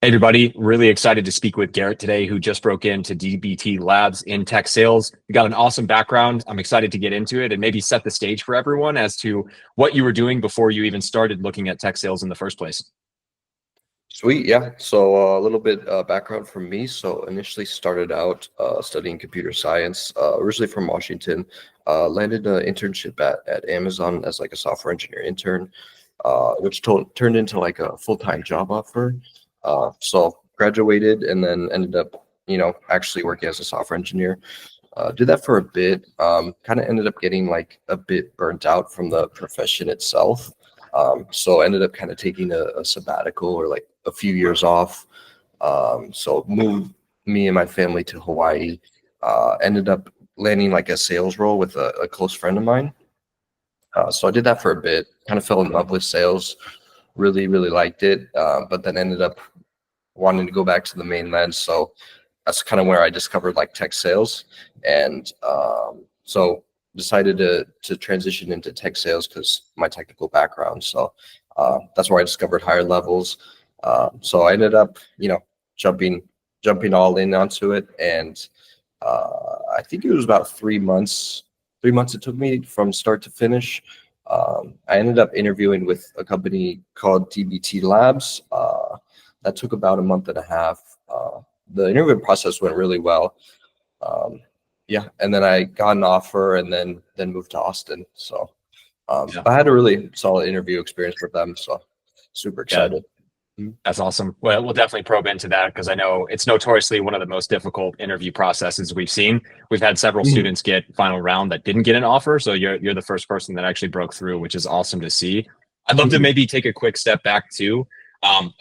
Hey everybody, really excited to speak with Garrett today, who just broke into DBT Labs in tech sales. You got an awesome background. I'm excited to get into it and maybe set the stage for everyone as to what you were doing before you even started looking at tech sales in the first place. Sweet, yeah. So a little bit background from me. So initially started out studying computer science, originally from Washington. Landed an internship at Amazon as like a software engineer intern, which turned into like a full-time job offer. So graduated and then ended up, actually working as a software engineer. Did that for a bit. Kind of ended up getting like a bit burnt out from the profession itself. So ended up kind of taking a sabbatical or like a few years off. So moved me and my family to Hawaii. Ended up landing like a sales role with a close friend of mine. So I did that for a bit, kind of fell in love with sales, really, really liked it, but then ended up wanting to go back to the mainland. So that's kind of where I discovered like tech sales. And so decided to transition into tech sales because my technical background. So that's where I discovered higher levels. So I ended up, jumping all in onto it. And I think it was about 3 months. 3 months it took me from start to finish. I ended up interviewing with a company called DBT Labs. That took about a month and a half. The interview process went really well. Yeah, and then I got an offer and then moved to Austin. So Yeah. I had a really solid interview experience with them. So super Yeah, excited. that's awesome. Well, we'll definitely probe into that because I know it's notoriously one of the most difficult interview processes we've seen. We've had several Mhm. students get final round that didn't get an offer, so you're the first person that actually broke through, which is awesome to see. I'd love to Mhm. maybe take a quick step back too.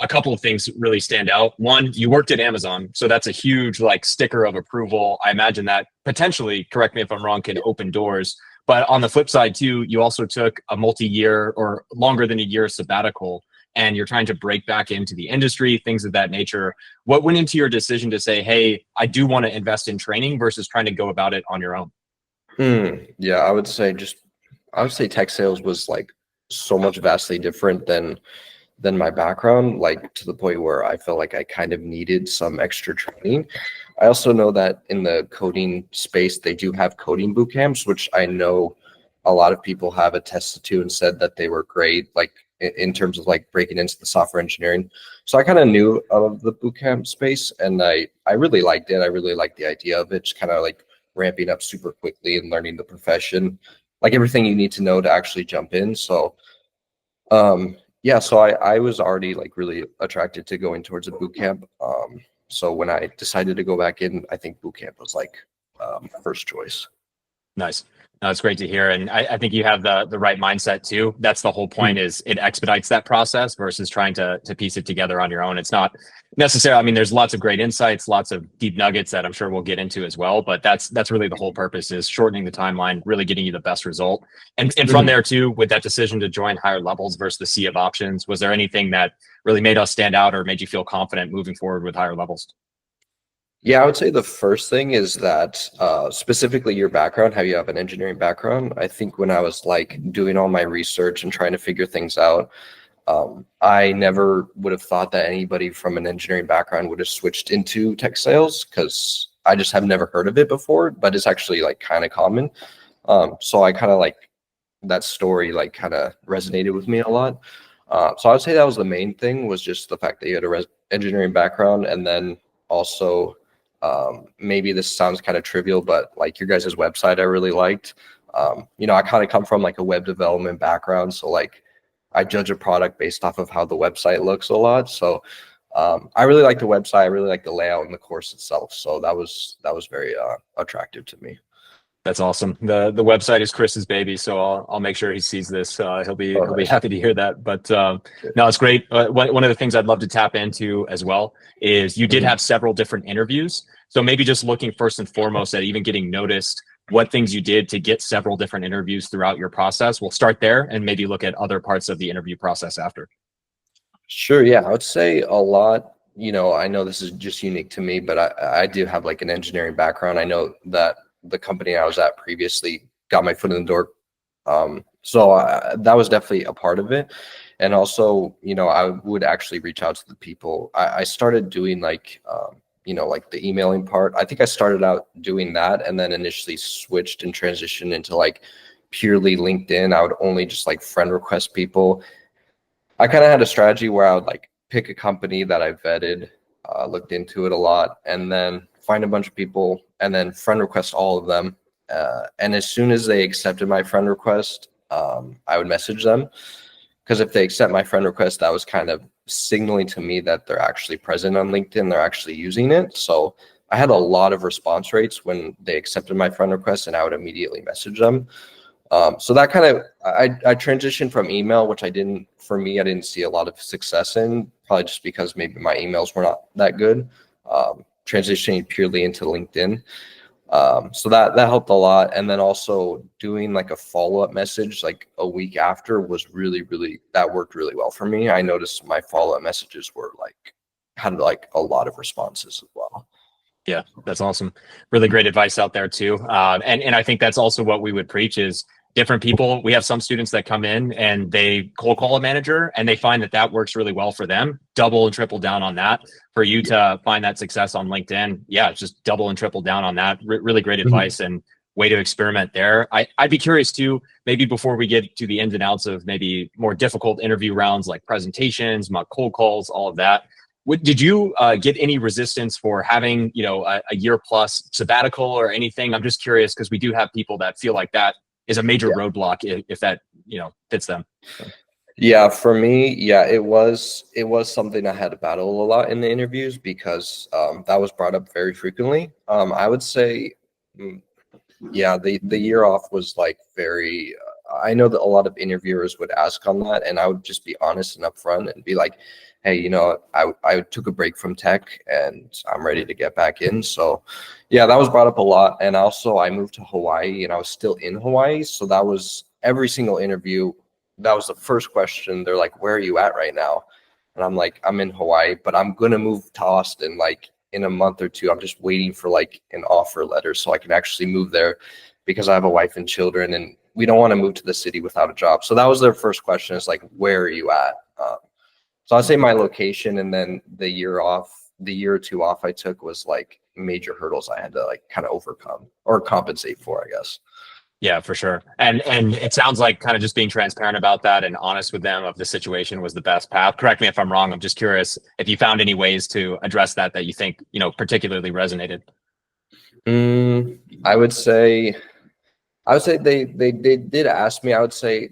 A couple of things really stand out. One, you worked at Amazon, so that's a huge like sticker of approval. I imagine that potentially, correct me if I'm wrong, can open doors. But on the flip side too, you also took a multi-year or longer than a year sabbatical and you're trying to break back into the industry, things of that nature. What went into your decision to say, hey, I do want to invest in training versus trying to go about it on your own? Yeah, I would say tech sales was like so much vastly different than my background, like to the point where I felt like I kind of needed some extra training. I also know that in the coding space, they do have coding boot camps, which I know a lot of people have attested to and said that they were great, like in terms of like breaking into the software engineering. So I kind of knew of the boot camp space, and I really liked it. I really liked the idea of it, just kind of like ramping up super quickly and learning the profession, like everything you need to know to actually jump in. So yeah, so I was already like really attracted to going towards a boot camp. So when I decided to go back in, I think boot camp was like my first choice. Nice. No, it's great to hear. And I think you have the right mindset too. That's the whole point Mhm. is it expedites that process versus trying to piece it together on your own. It's not necessarily, I mean, there's lots of great insights, lots of deep nuggets that I'm sure we'll get into as well. But that's really the whole purpose is shortening the timeline, really getting you the best result. And from Mhm. there too, with that decision to join higher levels versus the sea of options, was there anything that really made us stand out or made you feel confident moving forward with higher levels? Yeah, I would say the first thing is that specifically your background, how you have an engineering background. I think when I was like doing all my research and trying to figure things out, I never would have thought that anybody from an engineering background would have switched into tech sales because I just have never heard of it before, but it's actually like kind of common. So I kind of like that story like kind of resonated with me a lot. So I would say that was the main thing was just the fact that you had a engineering background, and then also maybe this sounds kind of trivial, but like your guys' website I really liked. I kind of come from like a web development background, so like I judge a product based off of how the website looks a lot. So I really like the website. I really like the layout and the course itself. So that was very attractive to me. That's awesome. The website is Chris's baby, so I'll make sure he sees this. Oh, He'll be nice. happy to hear that. But no, it's great. One of the things I'd love to tap into as well is you did Mhm. have several different interviews. So maybe just looking first and foremost at even getting noticed, what things you did to get several different interviews throughout your process. We'll start there and maybe look at other parts of the interview process after. Sure. Yeah, I would say a lot. I know this is just unique to me, but I do have like an engineering background. I know that the company I was at previously got my foot in the door. So that was definitely a part of it. And also, I would actually reach out to the people. I started doing like, like the emailing part. I think I started out doing that and then initially switched and transitioned into like purely LinkedIn. I would only just like friend request people. I kind of had a strategy where I would like pick a company that I vetted, looked into it a lot, and then find a bunch of people and then friend request all of them. And as soon as they accepted my friend request, I would message them. Because if they accept my friend request, that was kind of signaling to me that they're actually present on LinkedIn, they're actually using it. So I had a lot of response rates when they accepted my friend request, and I would immediately message them. So that kind of, I transitioned from email, which I didn't see a lot of success in, probably just because maybe my emails were not that good. Transitioning purely into LinkedIn. So that helped a lot. And then also doing like a follow-up message like a week after was really, that worked really well for me. I noticed my follow-up messages had like a lot of responses as well. Yeah, that's awesome. Really great advice out there too. And I think that's also what we would preach is different people. We have some students that come in and they cold call a manager and they find that works really well for them. Double and triple down on that. For you to find that success on LinkedIn, yeah, just double and triple down on that. Really great advice and way to experiment there. I'd be curious too, maybe before we get to the ins and outs of maybe more difficult interview rounds like presentations, mock cold calls, all of that. Did you get any resistance for having, a year plus sabbatical or anything? I'm just curious because we do have people that feel like that is a major roadblock if that, fits them. Yeah, for me, yeah, it was something I had to battle a lot in the interviews because that was brought up very frequently. I would say, yeah, the year off was like very. I know that a lot of interviewers would ask on that, and I would just be honest and upfront and be like, hey, I took a break from tech and I'm ready to get back in. So yeah, that was brought up a lot. And also I moved to Hawaii and I was still in Hawaii. So that was every single interview. That was the first question. They're like, where are you at right now? And I'm like, I'm in Hawaii, but I'm going to move to Austin like in a month or two. I'm just waiting for like an offer letter so I can actually move there because I have a wife and children and we don't want to move to the city without a job. So that was their first question is like, where are you at? So I'd say my location and then the year or two off I took was like major hurdles I had to like kind of overcome or compensate for, I guess. Yeah, for sure. And it sounds like kind of just being transparent about that and honest with them of the situation was the best path. Correct me if I'm wrong. I'm just curious if you found any ways to address that you think, particularly resonated. I would say they did ask me. I would say,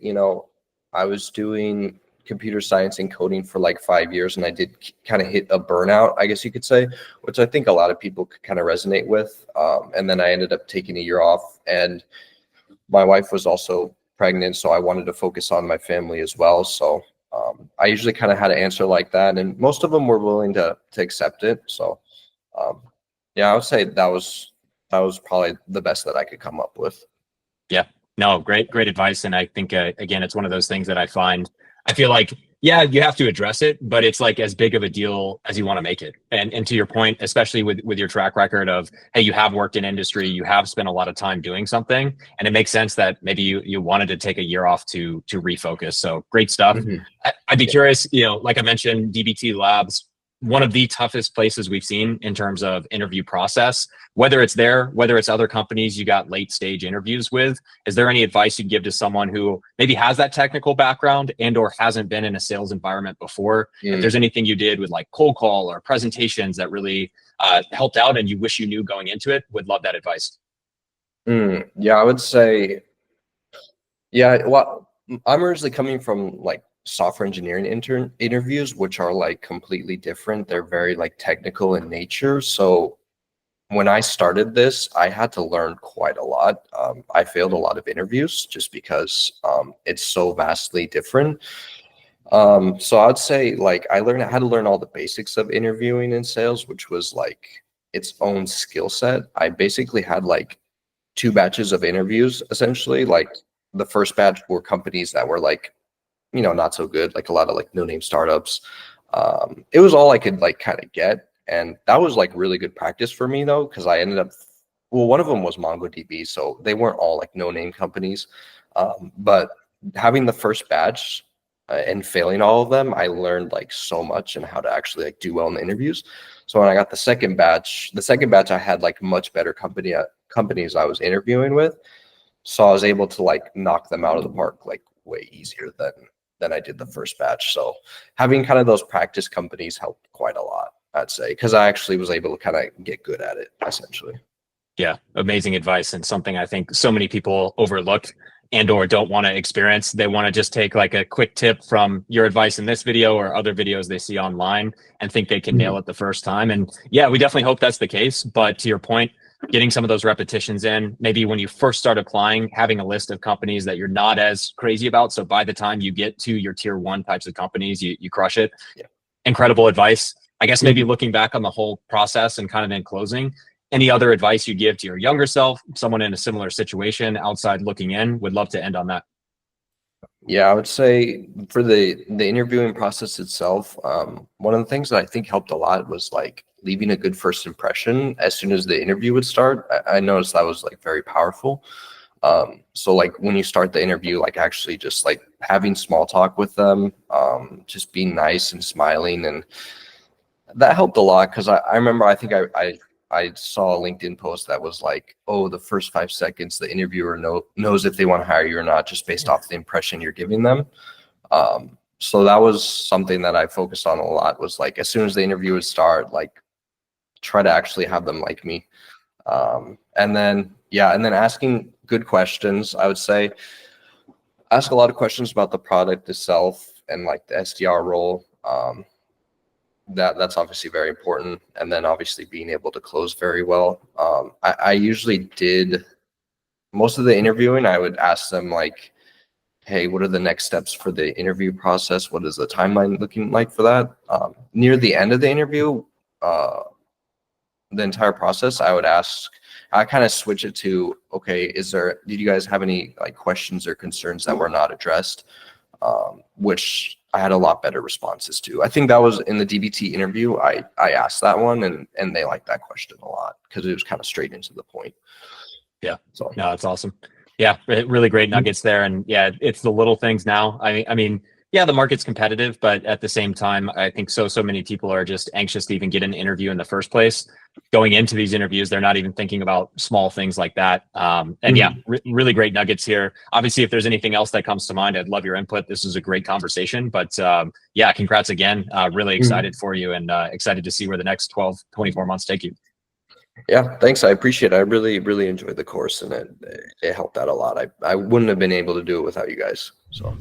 I was doing computer science and coding for like 5 years and I did kind of hit a burnout, I guess you could say, which I think a lot of people could kind of resonate with. And then I ended up taking a year off and my wife was also pregnant, so I wanted to focus on my family as well. So I usually kind of had an answer like that and most of them were willing to accept it. So yeah, I would say that was probably the best that I could come up with. Yeah, no, great advice. And I think, again, it's one of those things that I feel like, yeah, you have to address it, but it's like as big of a deal as you want to make it. And to your point, especially with your track record of, hey, you have worked in industry, you have spent a lot of time doing something, and it makes sense that maybe you wanted to take a year off to refocus. So great stuff. I'd be curious, like I mentioned, DBT Labs, one of the toughest places we've seen in terms of interview process, whether it's other companies you got late stage interviews with. Is there any advice you'd give to someone who maybe has that technical background and or hasn't been in a sales environment before? If there's anything you did with like cold call or presentations that really helped out and you wish you knew going into it, would love that advice. Yeah, I would say, yeah, well, I'm originally coming from like software engineering interviews, which are like completely different. They're very like technical in nature. So when I started this, I had to learn quite a lot. I failed a lot of interviews just because it's so vastly different. So I'd say like I had to learn all the basics of interviewing in sales, which was like its own skill set. I basically had like 2 batches of interviews essentially. Like the first batch were companies that were like, not so good, like a lot of like no-name startups. It was all I could like kind of get. And that was like really good practice for me though, because I ended up, well, one of them was MongoDB. So they weren't all like no-name companies. But having the first batch and failing all of them, I learned like so much and how to actually like do well in the interviews. So when I got the second batch, I had like much better companies I was interviewing with. So I was able to like knock them out of the park like way easier than I did the first batch. So having kind of those practice companies helped quite a lot, I'd say, because I actually was able to kind of get good at it essentially. Yeah, amazing advice, and something I think so many people overlook and or don't want to experience. They want to just take like a quick tip from your advice in this video or other videos they see online and think they can nail it the first time. And yeah, we definitely hope that's the case. But to your point, getting some of those repetitions in, maybe when you first start applying, having a list of companies that you're not as crazy about. So by the time you get to your tier one types of companies, you crush it. Yeah. Incredible advice. I guess maybe looking back on the whole process and kind of in closing, any other advice you give to your younger self, someone in a similar situation outside looking in? Would love to end on that. Yeah, I would say for the interviewing process itself, one of the things that I think helped a lot was like leaving a good first impression as soon as the interview would start. I noticed that was like very powerful. So like when you start the interview, like actually just like having small talk with them, just being nice and smiling, and that helped a lot because I remember I saw a LinkedIn post that was like, oh, the first 5 seconds, the interviewer knows if they want to hire you or not, just based off the impression you're giving them. So that was something that I focused on a lot, was like, as soon as the interview would start, like try to actually have them like me. And then asking good questions. I would say ask a lot of questions about the product itself and like the SDR role. That's obviously very important. And then obviously being able to close very well. I usually did most of the interviewing. I would ask them like, hey, what are the next steps for the interview process? What is the timeline looking like for that? Near the end of the interview, the entire process, I kind of switch it to, okay, did you guys have any like questions or concerns that were not addressed? Which I had a lot better responses to. I think that was in the DBT interview. I asked that one and they liked that question a lot because it was kind of straight into the point. Yeah. So no, that's awesome. Yeah. Really great nuggets there. And yeah, it's the little things now. I mean, yeah, the market's competitive, but at the same time, I think so many people are just anxious to even get an interview in the first place. Going into these interviews, they're not even thinking about small things like that. And yeah, really great nuggets here. Obviously, if there's anything else that comes to mind, I'd love your input. This is a great conversation, but yeah, congrats again. Really excited for you and excited to see where the next 12, 24 months take you. Yeah, thanks. I appreciate it. I really, really enjoyed the course and it helped out a lot. I wouldn't have been able to do it without you guys. So.